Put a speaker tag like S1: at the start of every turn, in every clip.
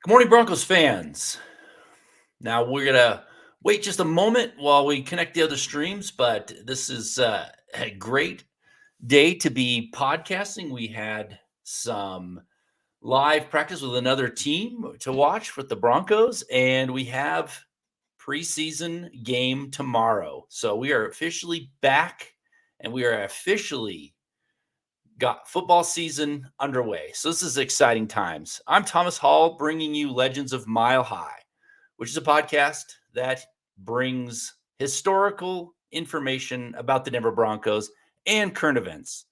S1: Good morning, Broncos fans. Now we're gonna wait just a moment while we connect the other streams, but this is a great day to be podcasting. We had some live practice with another team to watch with the Broncos, and we have preseason game tomorrow. So we are officially back, and we are officially got football season underway. So this is exciting times. I'm Thomas Hall, bringing you Legends of Mile High, which is a podcast that brings historical information about the Denver Broncos and current events.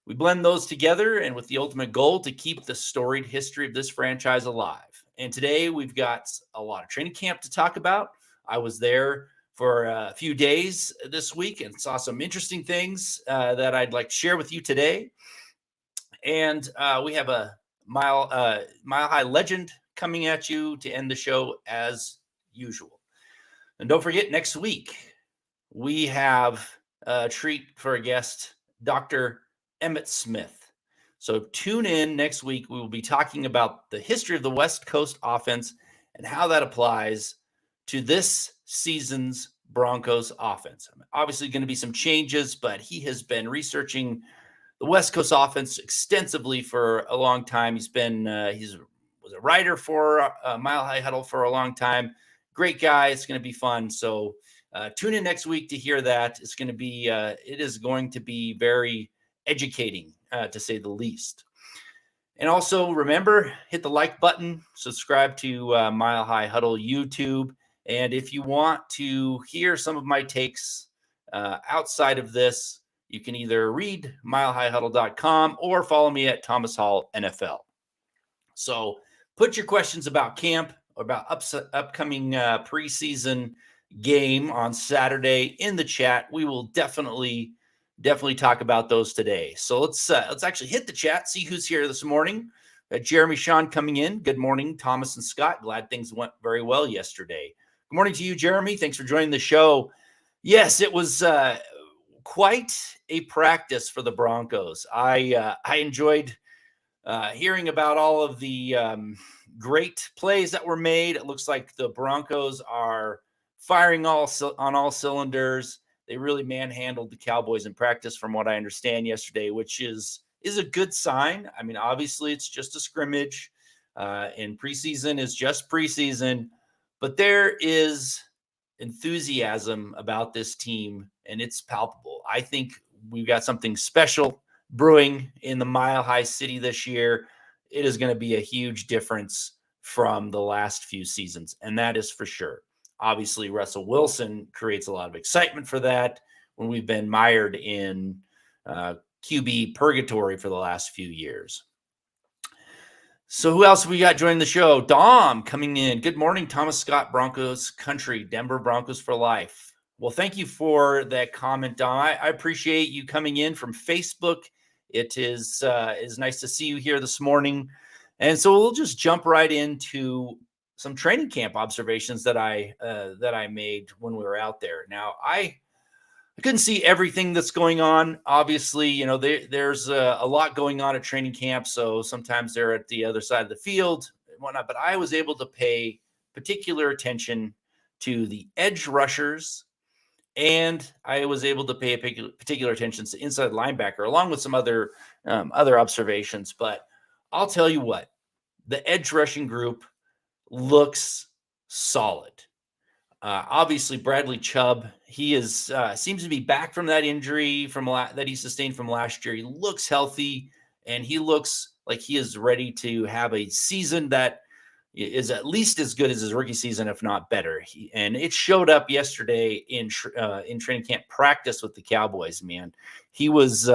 S1: We blend those together and with the ultimate goal to keep the storied history of this franchise alive. And today we've got a lot of training camp to talk about. I was there for a few days this week and saw some interesting things that I'd like to share with you today. And we have a mile high legend coming at you to end the show as usual. And don't forget, next week we have a treat for a guest, Dr. Emmitt Smith. So tune in next week. We will be talking about the history of the West Coast offense and how that applies to this season's Broncos offense. Obviously going to be some changes, but he has been researching the West Coast offense extensively for a long time. He's was a writer for Mile High Huddle for a long time. Great guy. It's going to be fun. So tune in next week to hear that. It is going to be very educating, to say the least. And also remember, hit the like button, subscribe to Mile High Huddle YouTube. And if you want to hear some of my takes outside of this, you can either read milehighhuddle.com or follow me at Thomas Hall NFL. So put your questions about camp, about upcoming preseason game on Saturday in the chat. We will definitely talk about those today. So let's actually hit the chat, see who's here this morning. Jeremy Sean coming in. Good morning, Thomas and Scott. Glad things went very well yesterday. Good morning to you, Jeremy. Thanks for joining the show. Yes, it was quite a practice for the Broncos. I enjoyed hearing about all of the great plays that were made. It looks like the Broncos are firing on all cylinders. They really manhandled the Cowboys in practice, from what I understand yesterday, which is a good sign. I mean, obviously, it's just a scrimmage, and preseason is just preseason, but there is enthusiasm about this team, and it's palpable. I think we've got something special brewing in the Mile High City this year. It is going to be a huge difference from the last few seasons, and that is for sure. Obviously, Russell Wilson creates a lot of excitement for that when we've been mired in QB purgatory for the last few years. So who else we got joining the show? Dom coming in. Good morning, Thomas Scott, Broncos country, Denver Broncos for life. Well, thank you for that comment, Dom. I appreciate you coming in from Facebook. It is nice to see you here this morning. And so we'll just jump right into some training camp observations that I made when we were out there. Now, I couldn't see everything that's going on. Obviously, you know, there's a lot going on at training camp, so sometimes they're at the other side of the field and whatnot. But I was able to pay particular attention to the edge rushers, and I was able to pay particular attention to inside linebacker, along with some other observations. But I'll tell you what, the edge rushing group looks solid. Obviously, Bradley Chubb, he is seems to be back from that injury that he sustained from last year. He looks healthy, and he looks like he is ready to have a season that is at least as good as his rookie season, if not better. And it showed up yesterday in training camp practice with the Cowboys. Man, he looks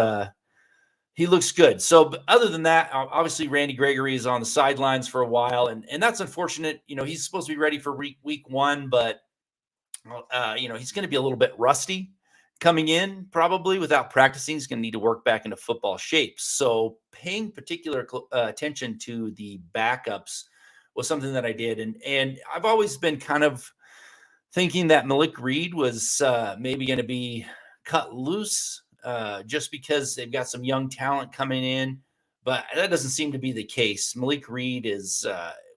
S1: good. So other than that, obviously Randy Gregory is on the sidelines for a while, and that's unfortunate. You know, he's supposed to be ready for week one, but he's going to be a little bit rusty coming in, probably without practicing. He's going to need to work back into football shape. So paying particular attention to the backups was something that I did. And I've always been kind of thinking that Malik Reed was maybe going to be cut loose just because they've got some young talent coming in. But that doesn't seem to be the case. Malik Reed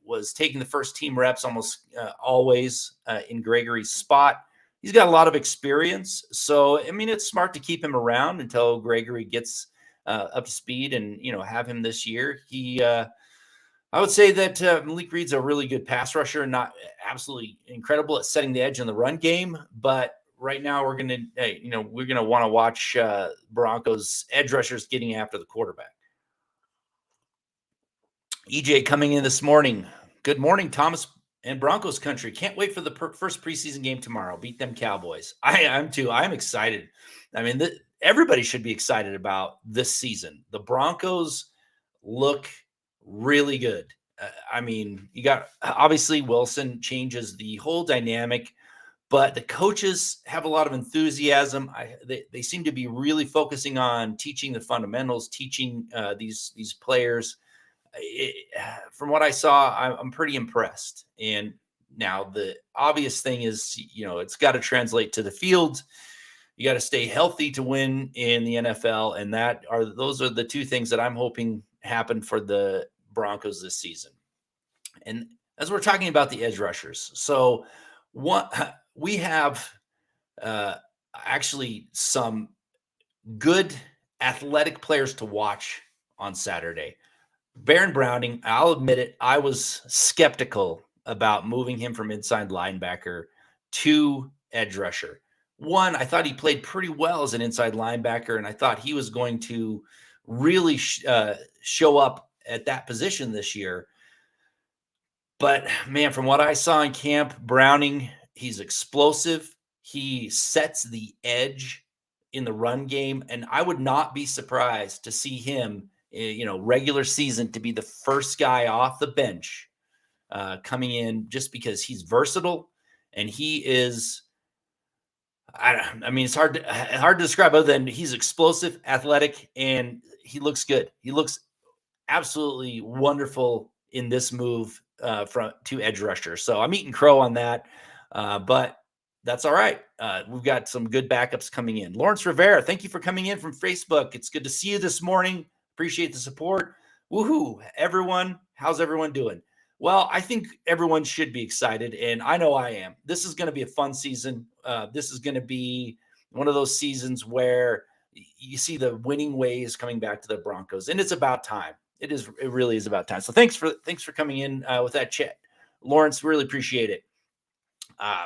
S1: was taking the first team reps almost always in Gregory's spot. He's got a lot of experience. So, I mean, it's smart to keep him around until Gregory gets up to speed and, have him this year. I would say that Malik Reed's a really good pass rusher, not absolutely incredible at setting the edge in the run game. But right now we're going to want to watch Broncos edge rushers getting after the quarterback. EJ coming in this morning. Good morning, Thomas and Broncos country. Can't wait for the first preseason game tomorrow. Beat them Cowboys. I am too. I'm excited. I mean, everybody should be excited about this season. The Broncos look really good. I mean, you got obviously Wilson changes the whole dynamic, but the coaches have a lot of enthusiasm. They seem to be really focusing on teaching the fundamentals, teaching these players. From what I saw, I'm pretty impressed. And now the obvious thing is, it's got to translate to the field. You got to stay healthy to win in the NFL, and those are the two things that I'm hoping happen for the Broncos this season. And as we're talking about the edge rushers, so we have actually some good athletic players to watch on Saturday. Baron Browning, I'll admit it, I was skeptical about moving him from inside linebacker to edge rusher. One, I thought he played pretty well as an inside linebacker, and I thought he was going to really show up at that position this year. But, man, from what I saw in camp, Browning, he's explosive. He sets the edge in the run game, and I would not be surprised to see him regular season to be the first guy off the bench coming in, just because he's versatile and he is. I mean, it's hard to describe other than he's explosive, athletic, and he looks good. He looks absolutely wonderful in this move to edge rusher. So I'm eating crow on that, but that's all right. We've got some good backups coming in. Lawrence Rivera, thank you for coming in from Facebook. It's good to see you this morning. Appreciate the support. Woohoo, everyone. How's everyone doing? Well, I think everyone should be excited, and I know I am. This is going to be a fun season. This is going to be one of those seasons where you see the winning ways coming back to the Broncos, and it's about time. It really is about time. So thanks for coming in with that chat, Lawrence. Really appreciate it.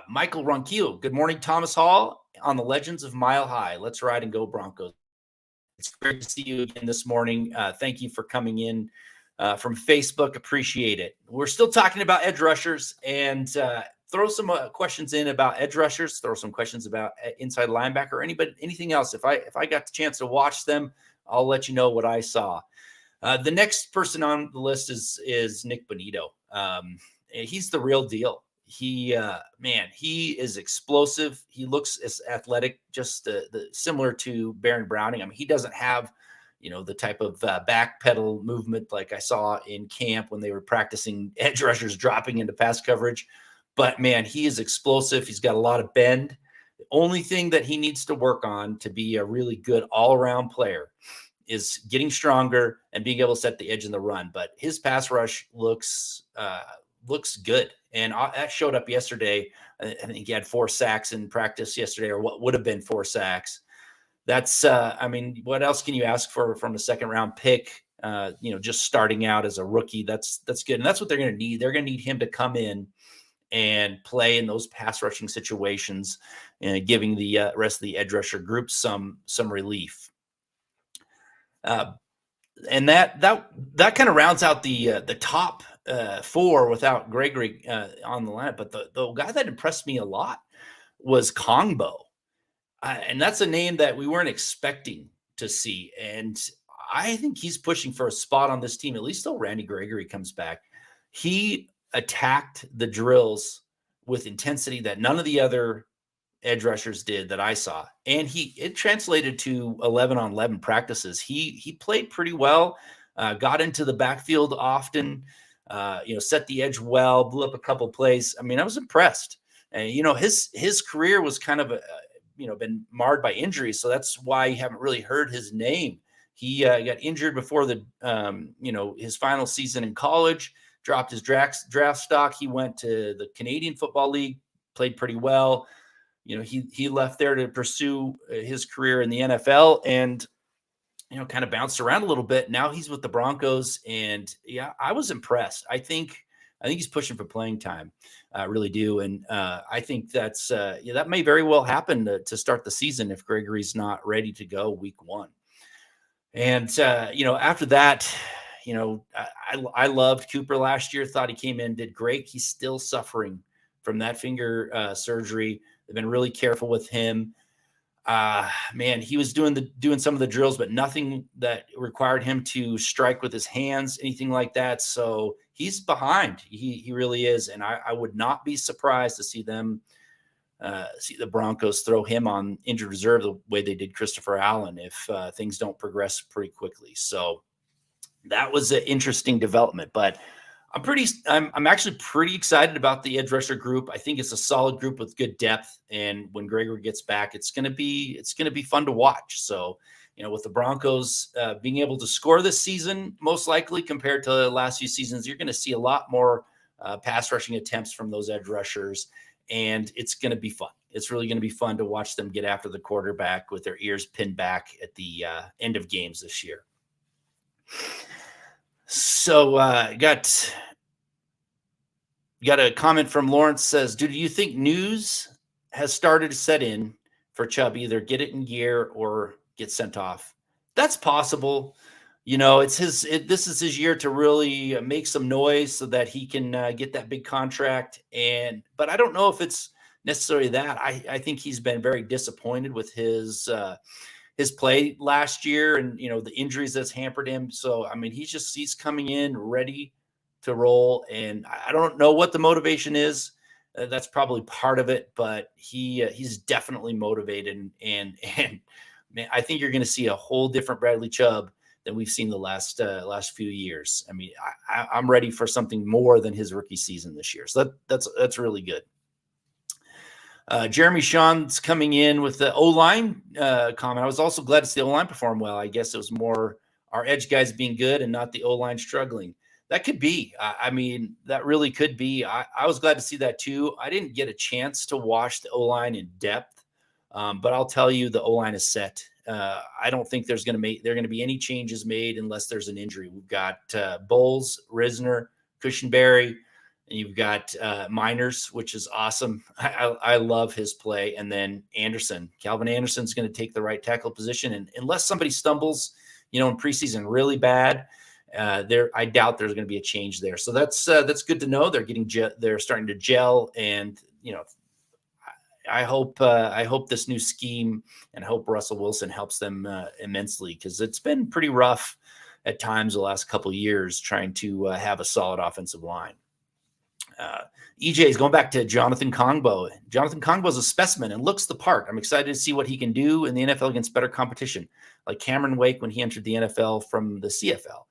S1: Michael Ronquillo, good morning, Thomas Hall on the Legends of Mile High. Let's ride and go Broncos. It's great to see you again this morning. Thank you for coming in from Facebook. Appreciate it. We're still talking about edge rushers, and throw some questions in about edge rushers. Throw some questions about inside linebacker, anything else. If I got the chance to watch them, I'll let you know what I saw. The next person on the list is Nick Bonito. He's the real deal. He is explosive. He looks as athletic, just similar to Baron Browning. I mean, he doesn't have, the type of back pedal movement like I saw in camp when they were practicing edge rushers dropping into pass coverage. But man, he is explosive. He's got a lot of bend. The only thing that he needs to work on to be a really good all-around player is getting stronger and being able to set the edge in the run. But his pass rush looks good. And that showed up yesterday. I think he had 4 sacks in practice yesterday, or what would have been 4 sacks. That's, what else can you ask for from a second round pick? Just starting out as a rookie, that's good. And that's what they're going to need. They're going to need him to come in and play in those pass rushing situations, and giving the rest of the edge rusher group some relief. And that kind of rounds out the top 4 without Gregory on the line. But the guy that impressed me a lot was Kongbo. And that's a name that we weren't expecting to see. And I think he's pushing for a spot on this team, at least till Randy Gregory comes back. He attacked the drills with intensity that none of the other edge rushers did that I saw. And it translated to 11-on-11 practices. He played pretty well, got into the backfield often, set the edge well, blew up a couple plays. I mean, I was impressed. And, his career was kind of been marred by injuries. So that's why you haven't really heard his name. He got injured before his final season in college, dropped his draft stock. He went to the Canadian Football League, played pretty well. He left there to pursue his career in the NFL and, kind of bounced around a little bit. Now he's with the Broncos, and yeah, I was impressed. I think he's pushing for playing time. I really do. And I think that may very well happen to start the season if Gregory's not ready to go week 1. And, after that, I loved Cooper last year, thought he came in, did great. He's still suffering from that finger surgery. They've been really careful with him. Man, he was doing some of the drills, but nothing that required him to strike with his hands, anything like that. So he's behind. He really is. And I would not be surprised to see them see the Broncos throw him on injured reserve the way they did Christopher Allen if things don't progress pretty quickly. So that was an interesting development, but I'm actually pretty excited about the edge rusher group. I think it's a solid group with good depth, and when Gregory gets back, it's going to be fun to watch. So, with the Broncos being able to score this season, most likely compared to the last few seasons, you're going to see a lot more pass rushing attempts from those edge rushers, and it's going to be fun. It's really going to be fun to watch them get after the quarterback with their ears pinned back at the end of games this year. So got a comment from Lawrence says, do you think news has started to set in for Chubb, either get it in gear or get sent off? That's possible. This is his year to really make some noise so that he can get that big contract. But I don't know if it's necessarily that. I think he's been very disappointed with his play last year and, the injuries that's hampered him. So, I mean, he's coming in ready to roll. And I don't know what the motivation is. That's probably part of it, but he's definitely motivated. And man, I think you're going to see a whole different Bradley Chubb than we've seen the last few years. I mean, I'm ready for something more than his rookie season this year. So that's really good. Jeremy Sean's coming in with the O-line comment. I was also glad to see the O-line perform well. I guess it was more our edge guys being good and not the O-line struggling. That could be. I mean, that really could be. I was glad to see that too. I didn't get a chance to watch the O-line in depth, but I'll tell you the O-line is set. I don't think they're going to be any changes made unless there's an injury. We've got Bowles, Risner, Cushenberry, and you've got Miners, which is awesome. I love his play. And then Anderson, Calvin Anderson's going to take the right tackle position. And unless somebody stumbles, in preseason really bad, I doubt there's going to be a change there. So that's good to know. They're starting to gel, and I hope this new scheme, and I hope Russell Wilson helps them immensely, because it's been pretty rough at times the last couple of years trying to have a solid offensive line. EJ is going back to Jonathan Kongbo. Jonathan Kongbo is a specimen and looks the part. I'm excited to see what he can do in the NFL against better competition, like Cameron Wake when he entered the NFL from the CFL.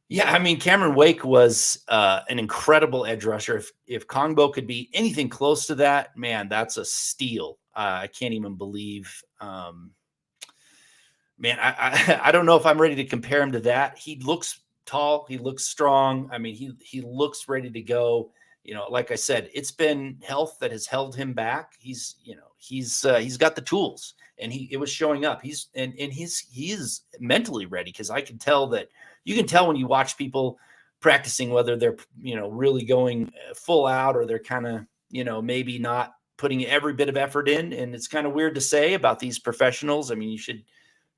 S1: Yeah, I mean, Cameron Wake was an incredible edge rusher. If Kongbo could be anything close to that, man, that's a steal. I can't even believe. Man, I don't know if I'm ready to compare him to that. He looks tall. He looks strong. I mean, he looks ready to go. Like I said, it's been health that has held him back. He's got the tools, and it was showing up. He is mentally ready, because I can tell that. You can tell when you watch people practicing whether they're, really going full out, or they're kind of, maybe not putting every bit of effort in. And it's kind of weird to say about these professionals. I mean, you should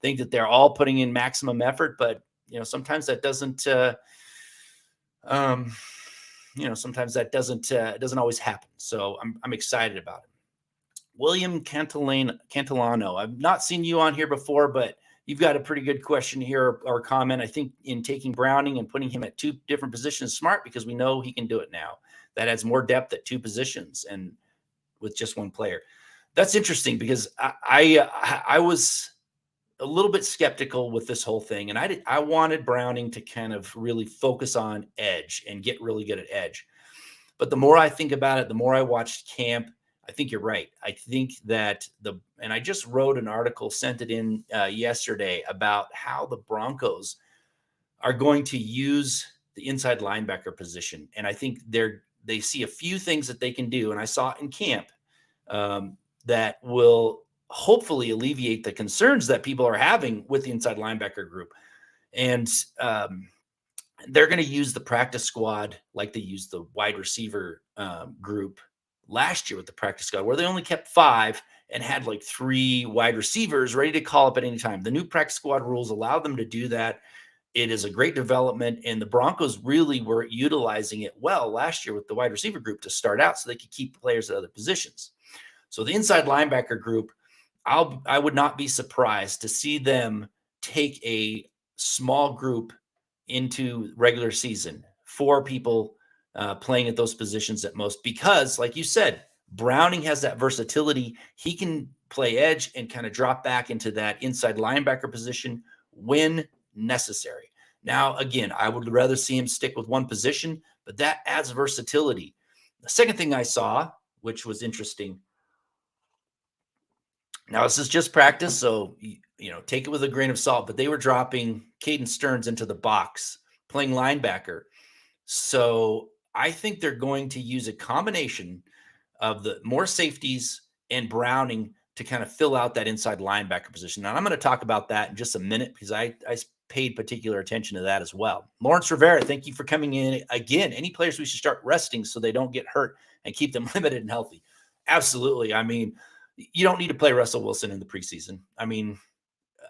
S1: think that they're all putting in maximum effort, but, sometimes that doesn't, sometimes that doesn't always happen. So I'm excited about it. William Cantillano. I've not seen you on here before, but you've got a pretty good question here or comment. I think in taking Browning and putting him at two different positions is smart, because we know he can do it now. That adds more depth at two positions and with just one player. That's interesting, because I was a little bit skeptical with this whole thing, and I wanted Browning to kind of really focus on edge and get really good at edge. But the more I think about it, the more I watched camp, I think you're right. I think that and I just wrote an article, sent it in yesterday, about how the Broncos are going to use the inside linebacker position. And I think they see a few things that they can do. And I saw it in camp that will hopefully alleviate the concerns that people are having with the inside linebacker group. And they're going to use the practice squad like they used the wide receiver group last year with the practice squad, where they only kept 5 and had like 3 wide receivers ready to call up at any time. The new practice squad rules allow them to do that. It is a great development, and the Broncos really were utilizing it well last year with the wide receiver group to start out so they could keep players at other positions. So the inside linebacker group, I would not be surprised to see them take a small group into regular season, 4 people playing at those positions at most, because like you said, Browning has that versatility. He can play edge and kind of drop back into that inside linebacker position when necessary. Now, again, I would rather see him stick with one position, but that adds versatility. The second thing I saw, which was interesting, now this is just practice, so take it with a grain of salt, but they were dropping Caden Stearns into the box, playing linebacker. So I think they're going to use a combination of the more safeties and Browning to kind of fill out that inside linebacker position. Now I'm going to talk about that in just a minute because I paid particular attention to that as well. Lawrence Rivera, thank you for coming in. Again, any players we should start resting so they don't get hurt and keep them limited and healthy? Absolutely. I mean, you don't need to play Russell Wilson in the preseason. I mean,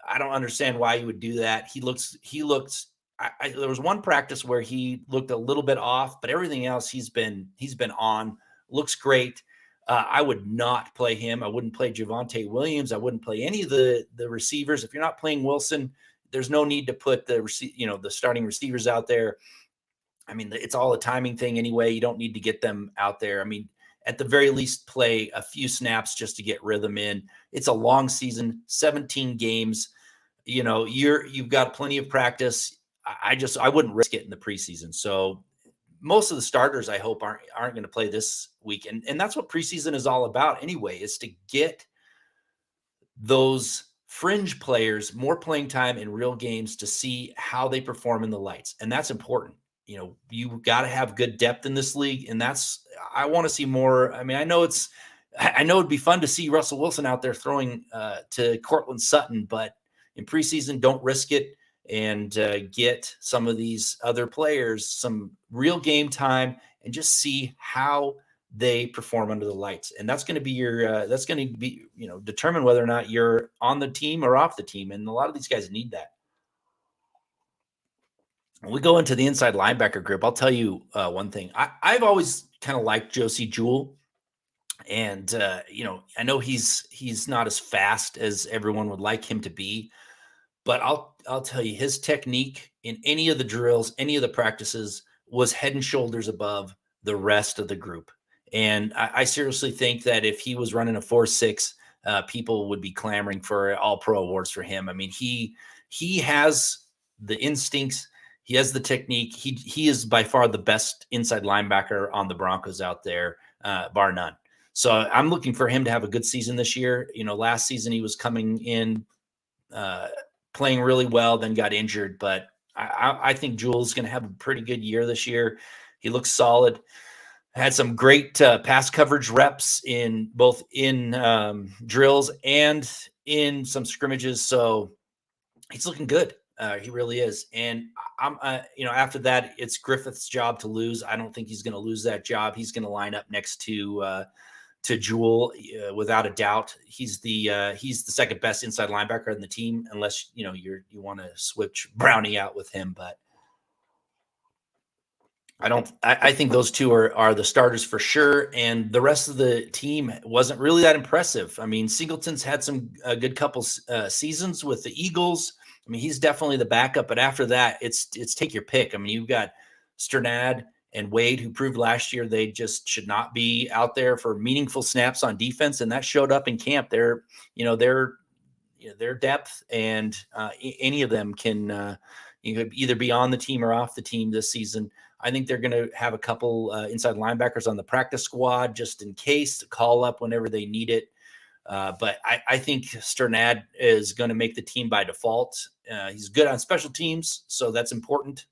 S1: I don't understand why you would do that. He looks there was one practice where he looked a little bit off, but everything else he's been on, looks great. I would not play him. I wouldn't play Javonte Williams. I wouldn't play any of the receivers. If you're not playing Wilson, there's no need to put the starting receivers out there. I mean, it's all a timing thing anyway. You don't need to get them out there. I mean, at the very least, play a few snaps just to get rhythm in. It's a long season, 17 games. You've got plenty of practice. I wouldn't risk it in the preseason. So most of the starters, I hope, aren't going to play this week. And that's what preseason is all about anyway, is to get those fringe players more playing time in real games to see how they perform in the lights. And that's important. You've got to have good depth in this league. And I want to see more. I mean, I know it'd be fun to see Russell Wilson out there throwing to Cortland Sutton, but in preseason, don't risk it and get some of these other players some real game time and just see how they perform under the lights. And that's going to be determine whether or not you're on the team or off the team. And a lot of these guys need that. When we go into the inside linebacker group, I'll tell you one thing. I've always kind of liked Josie Jewell. And, I know he's not as fast as everyone would like him to be, but I'll tell you, his technique in any of the drills, any of the practices was head and shoulders above the rest of the group. And I seriously think that if he was running a 4.6, people would be clamoring for all pro awards for him. I mean, he has the instincts. He has the technique. He is by far the best inside linebacker on the Broncos out there, bar none. So I'm looking for him to have a good season this year. Last season he was coming in, playing really well, then got injured. But I think Jewell's going to have a pretty good year this year. He looks solid. Had some great pass coverage reps in both drills and in some scrimmages. So he's looking good. He really is. And I'm, after that, it's Griffith's job to lose. I don't think he's going to lose that job. He's going to line up next to Jewell without a doubt. He's the second best inside linebacker in the team, unless you want to switch Brownie out with him. But I think those two are the starters for sure, and the rest of the team wasn't really that impressive. I mean, Singleton's had some good couple seasons with the Eagles. I mean, he's definitely the backup, but after that, it's take your pick. I mean, you've got Sternad and Wade, who proved last year they just should not be out there for meaningful snaps on defense, and that showed up in camp. Their depth and any of them can either be on the team or off the team this season. I think they're going to have a couple inside linebackers on the practice squad just in case to call up whenever they need it. But I think Sternad is going to make the team by default. He's good on special teams, so that's important.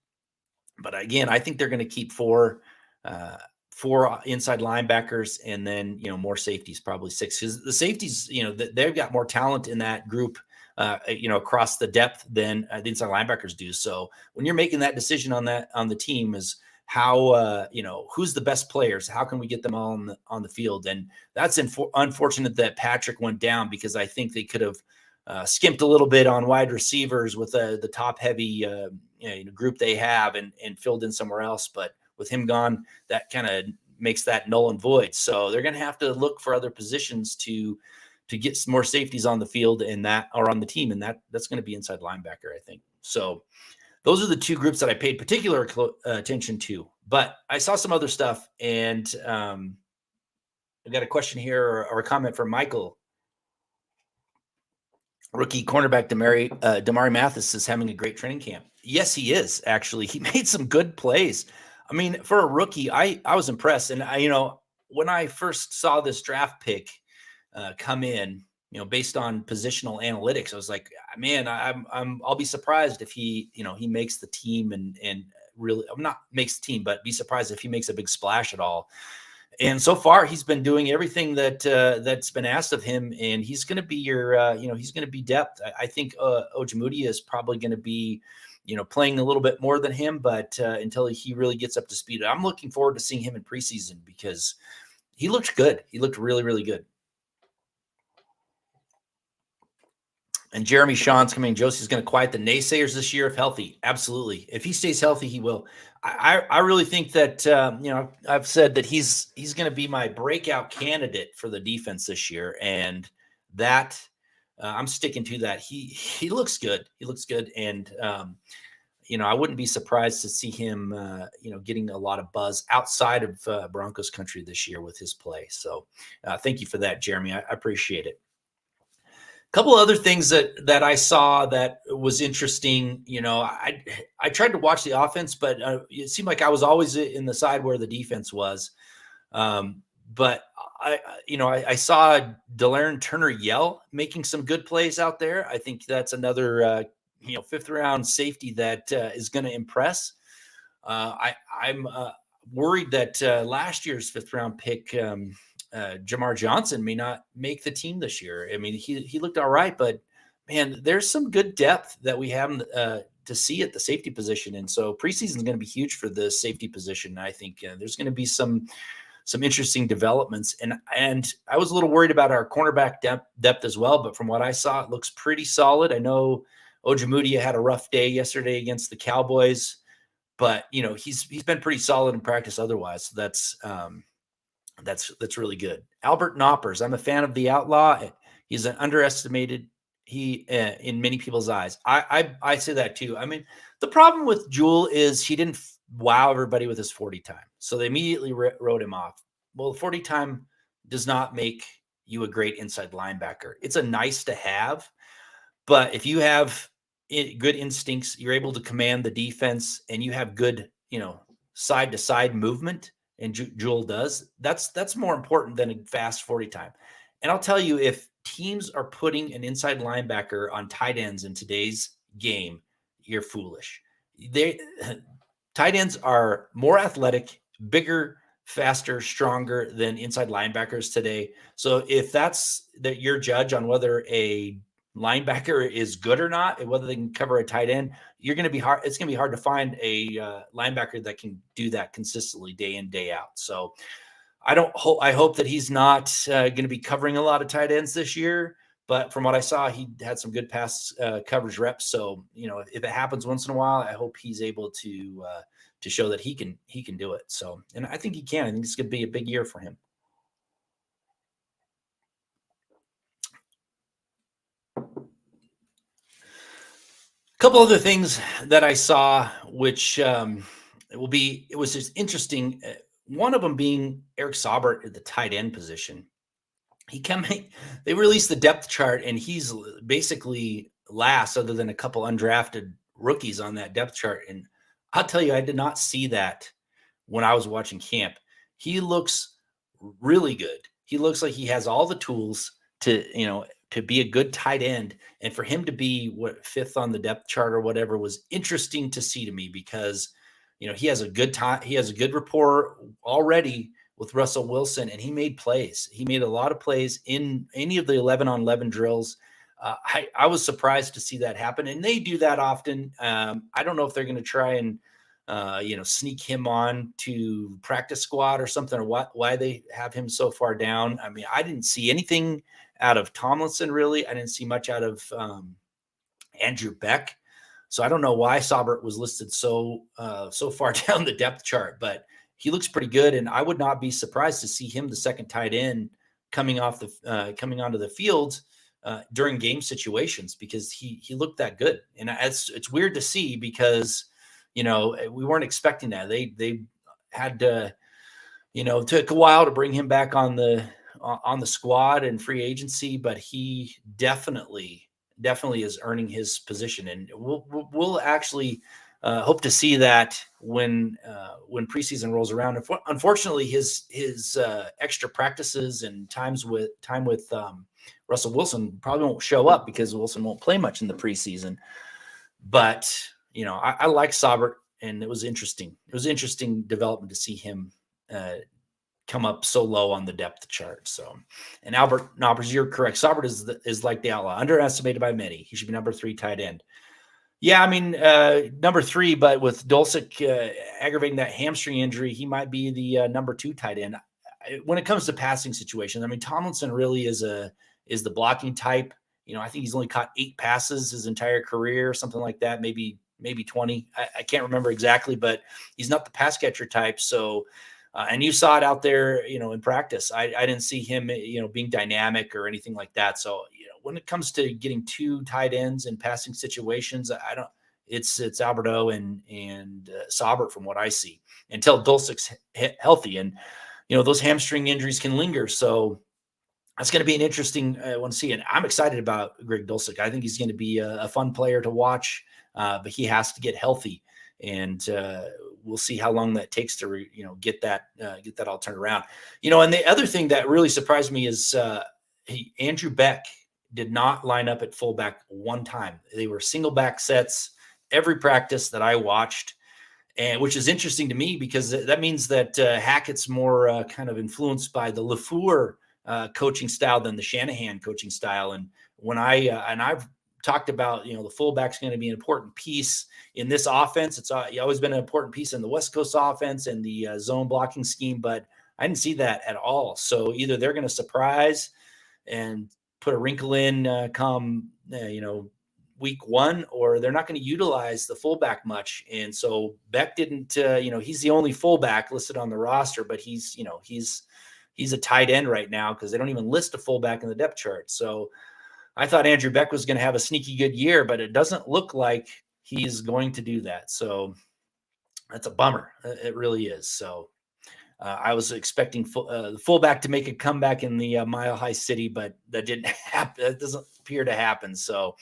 S1: But again, I think they're going to keep uh, four inside linebackers, and then more safeties, probably six. Because the safeties, they've got more talent in that group, across the depth than the inside linebackers do. So when you're making that decision on the team, is how who's the best players? How can we get them all on the field? And that's unfortunate that Patrick went down, because I think they could have skimped a little bit on wide receivers with the top heavy group they have, and filled in somewhere else. But with him gone, that kind of makes that null and void. So they're going to have to look for other positions to get some more safeties on the field, and that or on the team, and that's going to be inside linebacker, I think. So those are the two groups that I paid particular attention to. But I saw some other stuff, and I got a question here, or a comment from Michael. Rookie cornerback Damari Mathis is having a great training camp. Yes, he is. Actually, he made some good plays. I mean, for a rookie, I was impressed. And when I first saw this draft pick come in, based on positional analytics, I was like, man, I'll be surprised if he makes the team, and really, I'm not makes the team, but be surprised if he makes a big splash at all. And so far, he's been doing everything that's been asked of him, and he's going to be he's going to be depth. I think Ojemudia is probably going to be, playing a little bit more than him, but until he really gets up to speed, I'm looking forward to seeing him in preseason, because he looked good. He looked really, really good. And Jeremy Sean's coming. Josie's going to quiet the naysayers this year if healthy. Absolutely. If he stays healthy, he will. I really think that, I've said that he's going to be my breakout candidate for the defense this year. And that I'm sticking to that. He looks good. He looks good. And, I wouldn't be surprised to see him, getting a lot of buzz outside of Broncos country this year with his play. So thank you for that, Jeremy. I appreciate it. Couple other things that I saw that was interesting. I tried to watch the offense, but it seemed like I was always in the side where the defense was. But I saw Delaren Turner-Yell making some good plays out there. I think that's another fifth round safety that is going to impress. I'm worried that last year's fifth round pick, Jamar Johnson, may not make the team this year. I mean, he looked all right, but man, there's some good depth that we have to see at the safety position, and so preseason is going to be huge for the safety position. I think there's going to be some interesting developments, and I was a little worried about our cornerback depth as well, but from what I saw, it looks pretty solid. I know Ojemudia had a rough day yesterday against the Cowboys, but he's been pretty solid in practice otherwise. So that's really good. Albert Knoppers, I'm a fan of the Outlaw. He's an underestimated in many people's eyes. I say that too. I mean, the problem with Jewel is he didn't wow everybody with his 40 time, so they immediately wrote him off. Well, 40 time does not make you a great inside linebacker. It's a nice to have, but if you have good instincts, you're able to command the defense, and you have good, side to side movement, and Jewel does. That's more important than a fast 40 time. And I'll tell you, if teams are putting an inside linebacker on tight ends in today's game, you're foolish. Tight ends are more athletic, bigger, faster, stronger than inside linebackers today. So if that's your judge on whether a linebacker is good or not, and whether they can cover a tight end, it's going to be hard to find a linebacker that can do that consistently day in, day out. So I hope that he's not going to be covering a lot of tight ends this year, but from what I saw, he had some good pass coverage reps. So, if it happens once in a while, I hope he's able to show that he can do it. So, and I think he can. I think it's going to be a big year for him. Couple other things that I saw, which it was just interesting. One of them being Eric Sobert at the tight end position. They released the depth chart, and he's basically last, other than a couple undrafted rookies on that depth chart. And I'll tell you, I did not see that when I was watching camp. He looks really good. He looks like he has all the tools to be a good tight end. And for him to be fifth on the depth chart or whatever was interesting to see to me, because he has a good time. He has a good rapport already with Russell Wilson, and he made plays. He made a lot of plays in any of the 11-on-11 drills. I was surprised to see that happen, and they do that often. I don't know if they're going to try and sneak him on to practice squad or something, or why they have him so far down. I mean, I didn't see anything out of Tomlinson, really. I didn't see much out of Andrew Beck. So I don't know why Sobert was listed so far down the depth chart, but he looks pretty good, and I would not be surprised to see him the second tight end coming onto the field during game situations, because he looked that good. And it's weird to see, because we weren't expecting that. They had to, took a while to bring him back on the squad and free agency, but he definitely is earning his position, and we'll actually hope to see that when preseason rolls around. Unfortunately, his extra practices and time with Russell Wilson probably won't show up, because Wilson won't play much in the preseason. But I like Sobert, and it was interesting. It was interesting development to see him come up so low on the depth chart. So, and Albert Knoppers, you're correct. Sobert is like the outlaw, underestimated by many. He should be number 3 tight end. Yeah, I mean, number 3, but with Dulcich aggravating that hamstring injury, he might be the number 2 tight end. When it comes to passing situations, I mean, Tomlinson really is the blocking type. I think he's only caught 8 passes his entire career, something like that, maybe 20. I can't remember exactly, but he's not the pass catcher type. So, and you saw it out there, in practice. I didn't see him, being dynamic or anything like that. So, when it comes to getting 2 tight ends in passing situations, it's Alberto and Sobert from what I see, until Dulcich's healthy. And, those hamstring injuries can linger. So that's going to be an interesting one to see. And I'm excited about Greg Dulcich. I think he's going to be a fun player to watch, but he has to get healthy. And we'll see how long that takes to get that all turned around. And the other thing that really surprised me is Andrew Beck did not line up at fullback one time. They were single back sets every practice that I watched, and which is interesting to me, because that means that Hackett's more kind of influenced by the LaFleur coaching style than the Shanahan coaching style. And when I've talked about, the fullback's going to be an important piece in this offense. It's always been an important piece in the West Coast offense and the zone blocking scheme, but I didn't see that at all. So either they're going to surprise and put a wrinkle in come week 1, or they're not going to utilize the fullback much. And so Beck didn't, he's the only fullback listed on the roster, but he's a tight end right now, because they don't even list a fullback in the depth chart. So I thought Andrew Beck was going to have a sneaky good year, but it doesn't look like he's going to do that. So that's a bummer. It really is. So I was expecting the fullback to make a comeback in the Mile High City, but that didn't happen. That doesn't appear to happen. So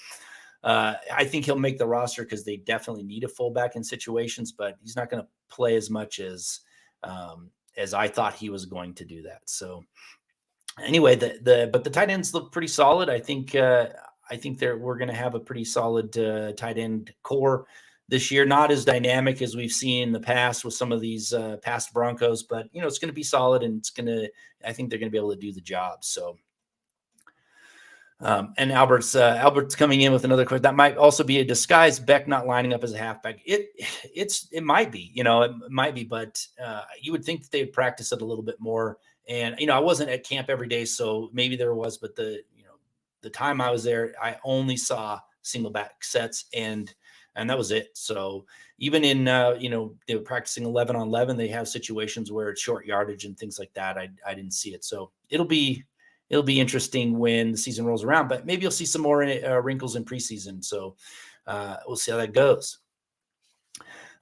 S1: I think he'll make the roster, because they definitely need a fullback in situations, but he's not going to play as much as I thought he was going to do that. So anyway, but the tight ends look pretty solid. I think we're going to have a pretty solid tight end core this year. Not as dynamic as we've seen in the past with some of these past Broncos, but it's going to be solid, and I think they're going to be able to do the job. So, and Albert's coming in with another question. That might also be a disguise, Beck not lining up as a halfback. It might be, it might be, but you would think that they'd practice it a little bit more. And, I wasn't at camp every day, so maybe there was, but the time I was there, I only saw single back sets, and that was it. So even in, they were practicing 11-on-11, they have situations where it's short yardage and things like that. I didn't see it. So it'll be interesting when the season rolls around, but maybe you'll see some more wrinkles in preseason. So we'll see how that goes.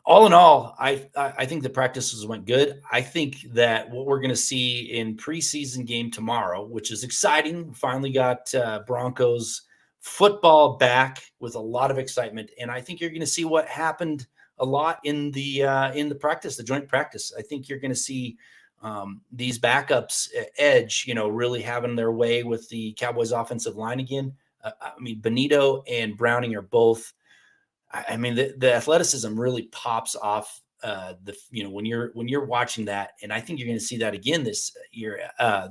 S1: All in all, I think the practices went good. I think that what we're going to see in preseason game tomorrow, which is exciting, we finally got Broncos football back with a lot of excitement, and I think you're going to see what happened a lot in the practice, the joint practice. I think you're going to see these backups edge, really having their way with the Cowboys offensive line again. I mean, Bonito and Browning are both. I mean, the athleticism really pops off when you're watching that, and I think you're going to see that again this year,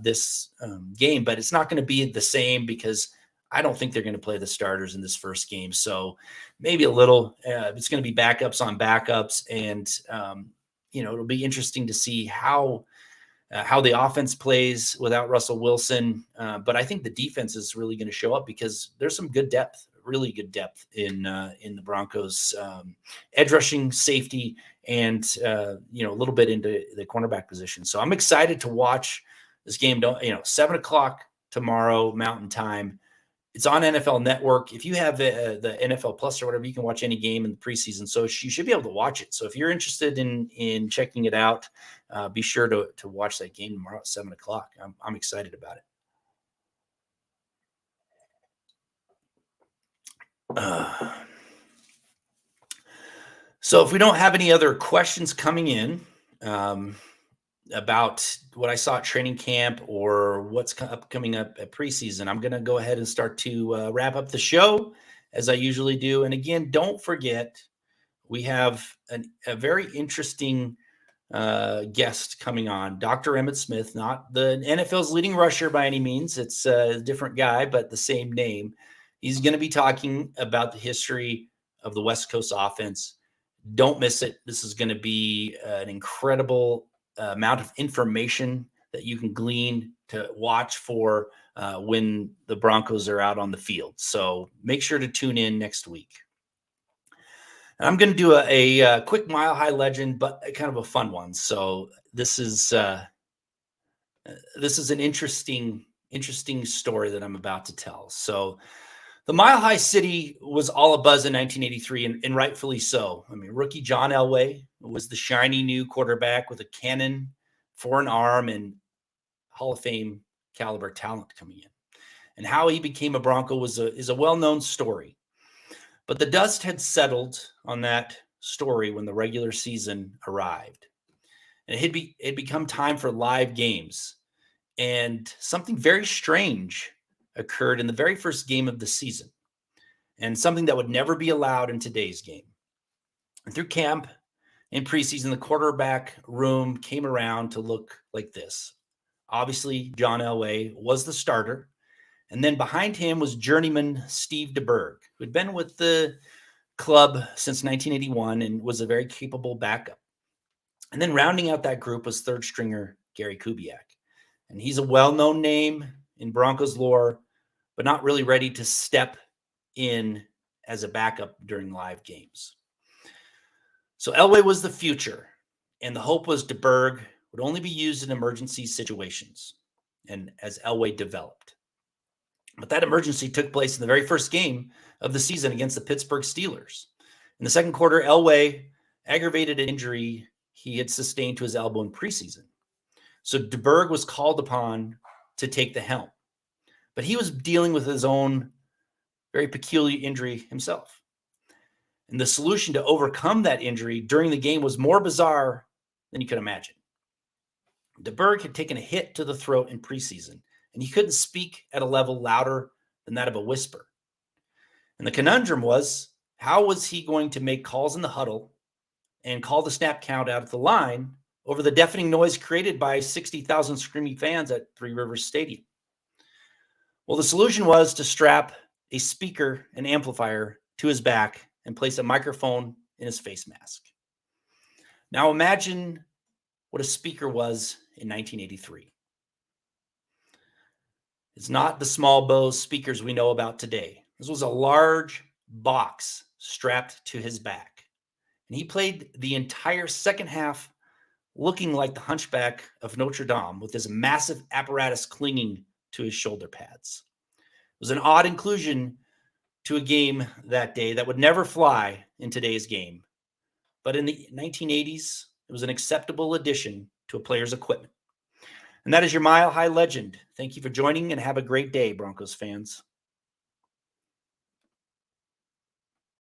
S1: this game, but it's not going to be the same because I don't think they're going to play the starters in this first game. So maybe a little, it's going to be backups on backups, and it'll be interesting to see how the offense plays without Russell Wilson. But I think the defense is really going to show up because there's some good depth, really good depth in the Broncos, edge rushing, safety, and a little bit into the cornerback position. So I'm excited to watch this game. 7:00 tomorrow Mountain Time. It's on NFL Network. If you have the NFL Plus or whatever, you can watch any game in the preseason. So you should be able to watch it. So if you're interested in checking it out, be sure to watch that game tomorrow at 7:00. I'm excited about it. So if we don't have any other questions coming in about what I saw at training camp or what's coming up at preseason, I'm going to go ahead and start to wrap up the show as I usually do. And again, don't forget, we have a very interesting guest coming on, Dr. Emmitt Smith, not the NFL's leading rusher by any means. It's a different guy, but the same name. He's going to be talking about the history of the West Coast offense. Don't miss it. This is going to be an incredible amount of information that you can glean to watch for when the Broncos are out on the field. So make sure to tune in next week. And I'm going to do a quick Mile High legend, but kind of a fun one. So this is an interesting story that I'm about to tell. So the Mile High City was all abuzz in 1983, and rightfully so. I mean, rookie John Elway was the shiny new quarterback with a cannon for an arm and Hall of Fame caliber talent coming in. And how he became a Bronco is a well-known story. But the dust had settled on that story when the regular season arrived. And it had become time for live games. And something very strange occurred in the very first game of the season, and something that would never be allowed in today's game. And through camp and preseason, the quarterback room came around to look like this. Obviously, John Elway was the starter. And then behind him was journeyman Steve DeBerg, who had been with the club since 1981 and was a very capable backup. And then rounding out that group was third stringer Gary Kubiak. And he's a well-known name in Broncos lore, but not really ready to step in as a backup during live games. So Elway was the future, and the hope was DeBerg would only be used in emergency situations, and as Elway developed. But that emergency took place in the very first game of the season against the Pittsburgh Steelers. In the second quarter, Elway aggravated an injury he had sustained to his elbow in preseason. So DeBerg was called upon to take the helm. But he was dealing with his own very peculiar injury himself. And the solution to overcome that injury during the game was more bizarre than you could imagine. DeBerg had taken a hit to the throat in preseason, and he couldn't speak at a level louder than that of a whisper. And the conundrum was, how was he going to make calls in the huddle and call the snap count out at the line over the deafening noise created by 60,000 screaming fans at Three Rivers Stadium? Well, the solution was to strap a speaker and amplifier to his back and place a microphone in his face mask. Now imagine what a speaker was in 1983. It's not the small Bose speakers we know about today. This was a large box strapped to his back. And he played the entire second half looking like the hunchback of Notre Dame with his massive apparatus clinging to his shoulder pads. It was an odd inclusion to a game that day that would never fly in today's game. But in the 1980s, it was an acceptable addition to a player's equipment. And that is your Mile High legend. Thank you for joining, and have a great day, Broncos fans.